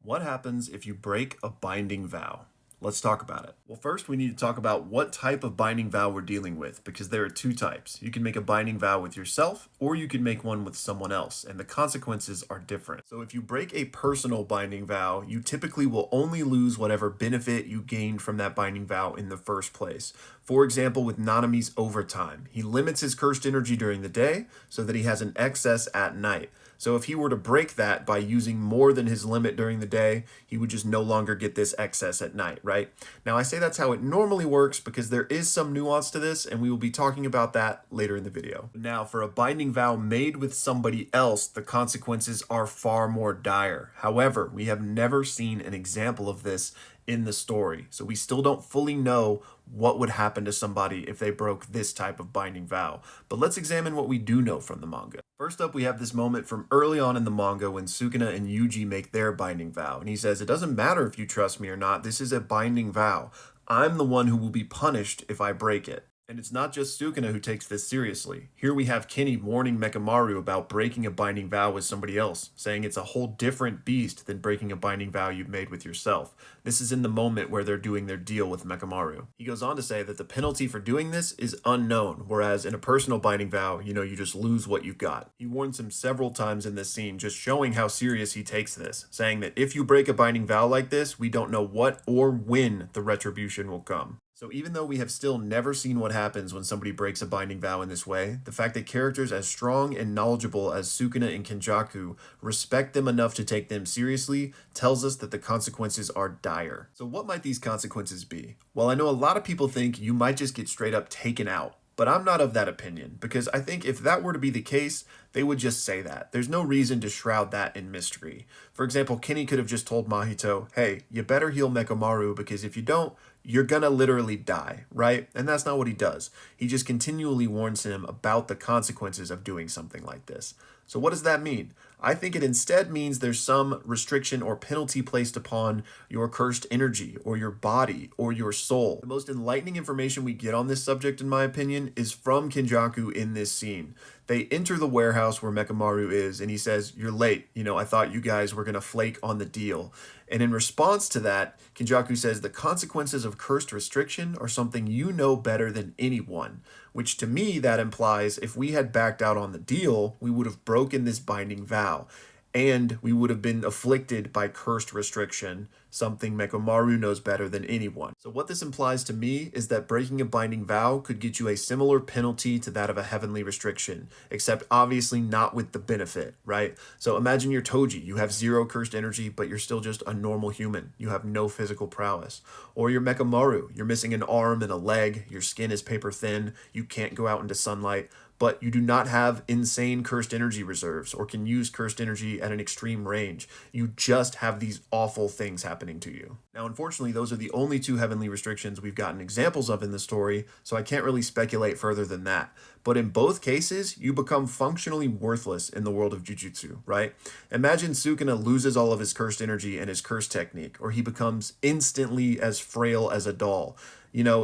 What happens if you break a binding vow? Let's talk about it. Well, first, we need to talk about what type of binding vow we're dealing with because there are two types. You can make a binding vow with yourself or you can make one with someone else, and the consequences are different. So, if you break a personal binding vow, you typically will only lose whatever benefit you gained from that binding vow in the first place. For example, with Nanami's overtime, he limits his cursed energy during the day so that he has an excess at night. So if he were to break that by using more than his limit during the day, he would just no longer get this excess at night, right? Now, I say that's how it normally works because there is some nuance to this, and we will be talking about that later in the video. Now, for a binding vow made with somebody else, the consequences are far more dire. However, we have never seen an example of this in the story, so we still don't fully know what would happen to somebody if they broke this type of binding vow. But let's examine what we do know from the manga. First up, we have this moment from early on in the manga when Sukuna and Yuji make their binding vow, and he says, "It doesn't matter if you trust me or not, this is a binding vow. I'm the one who will be punished if I break it." And it's not just Sukuna who takes this seriously. Here we have Kenny warning Mekamaru about breaking a binding vow with somebody else, saying it's a whole different beast than breaking a binding vow you've made with yourself. This is in the moment where they're doing their deal with Mekamaru. He goes on to say that the penalty for doing this is unknown, whereas in a personal binding vow, you just lose what you've got. He warns him several times in this scene, just showing how serious he takes this, saying that if you break a binding vow like this, we don't know what or when the retribution will come. So even though we have still never seen what happens when somebody breaks a binding vow in this way, the fact that characters as strong and knowledgeable as Sukuna and Kenjaku respect them enough to take them seriously tells us that the consequences are dire. So what might these consequences be? Well, I know a lot of people think you might just get straight up taken out. But I'm not of that opinion, because I think if that were to be the case, they would just say that. There's no reason to shroud that in mystery. For example, Kenny could have just told Mahito, "Hey, you better heal Mekamaru, because if you don't, you're gonna literally die," right? And that's not what he does. He just continually warns him about the consequences of doing something like this. So what does that mean? I think it instead means there's some restriction or penalty placed upon your cursed energy or your body or your soul. The most enlightening information we get on this subject, in my opinion, is from Kenjaku in this scene. They enter the warehouse where Mekamaru is, and he says, "You're late. I thought you guys were going to flake on the deal." And in response to that, Kenjaku says the consequences of cursed restriction are something you know better than anyone, which to me, that implies if we had backed out on the deal, we would have broken this binding vow. And we would have been afflicted by cursed restriction, something Mekamaru knows better than anyone. So what this implies to me is that breaking a binding vow could get you a similar penalty to that of a heavenly restriction, except obviously not with the benefit, right? So imagine you're Toji, you have zero cursed energy, but you're still just a normal human. You have no physical prowess. Or you're Mekamaru, you're missing an arm and a leg, your skin is paper thin, you can't go out into sunlight, but you do not have insane cursed energy reserves or can use cursed energy at an extreme range. You just have these awful things happening to you. Now, unfortunately, those are the only two heavenly restrictions we've gotten examples of in the story, so I can't really speculate further than that. But in both cases, you become functionally worthless in the world of Jujutsu, right? Imagine Sukuna loses all of his cursed energy and his cursed technique, or he becomes instantly as frail as a doll.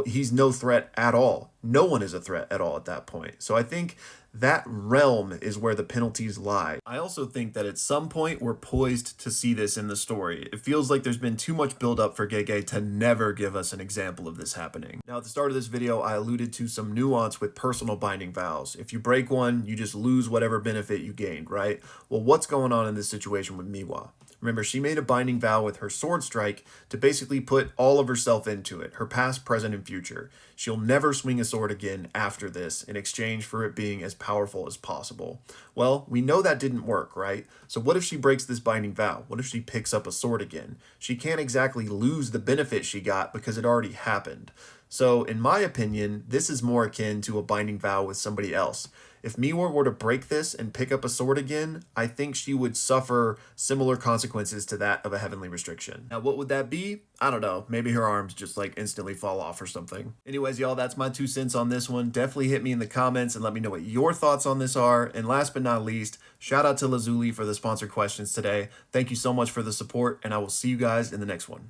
He's no threat at all. No one is a threat at all at that point. So I think that realm is where the penalties lie. I also think that at some point we're poised to see this in the story. It feels like there's been too much buildup for Gege to never give us an example of this happening. Now, at the start of this video, I alluded to some nuance with personal binding vows. If you break one, you just lose whatever benefit you gained, right? Well, what's going on in this situation with Miwa? Remember, she made a binding vow with her sword strike to basically put all of herself into it, her past, present, and future. She'll never swing a sword again after this in exchange for it being as powerful as possible. Well, we know that didn't work, right? So what if she breaks this binding vow? What if she picks up a sword again? She can't exactly lose the benefit she got because it already happened. So, in my opinion, this is more akin to a binding vow with somebody else. If Miwa were to break this and pick up a sword again, I think she would suffer similar consequences to that of a heavenly restriction. Now, what would that be? I don't know. Maybe her arms just instantly fall off or something. Anyways, y'all, that's my 2 cents on this one. Definitely hit me in the comments and let me know what your thoughts on this are. And last but not least, shout out to Lazuli for the sponsored questions today. Thank you so much for the support, and I will see you guys in the next one.